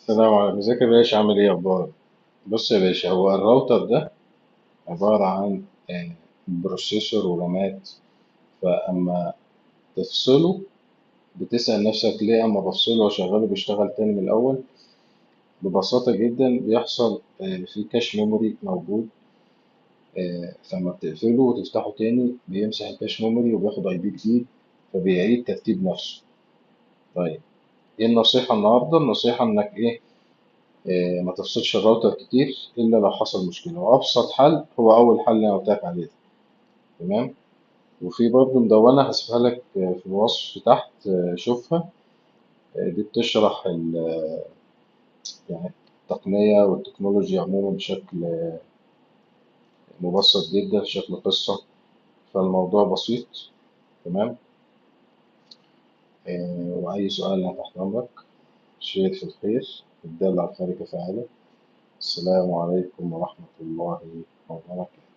السلام عليكم، ازيك يا باشا؟ عامل ايه؟ اخبارك؟ بص يا باشا، هو الراوتر ده عبارة عن بروسيسور ورامات. فاما تفصله بتسأل نفسك ليه اما بفصله واشغله بيشتغل تاني من الاول. ببساطة جدا بيحصل في كاش ميموري موجود. فلما بتقفله وتفتحه تاني بيمسح الكاش ميموري وبياخد اي بي جديد، فبيعيد ترتيب نفسه. طيب، ايه النصيحة النهاردة؟ النصيحة انك ايه؟ ما تفصلش الراوتر كتير إلا لو حصل مشكلة، وأبسط حل هو أول حل اللي أنا قلت لك عليه ده. تمام. وفي برضه مدونة هسيبها لك في الوصف تحت، شوفها. دي بتشرح يعني التقنية والتكنولوجيا عموما بشكل مبسط جدا، شكل قصة. فالموضوع بسيط. تمام. وأي سؤال أنا تحت أمرك. شير في الخير الدال على الخير كفاعله. السلام عليكم ورحمة الله وبركاته.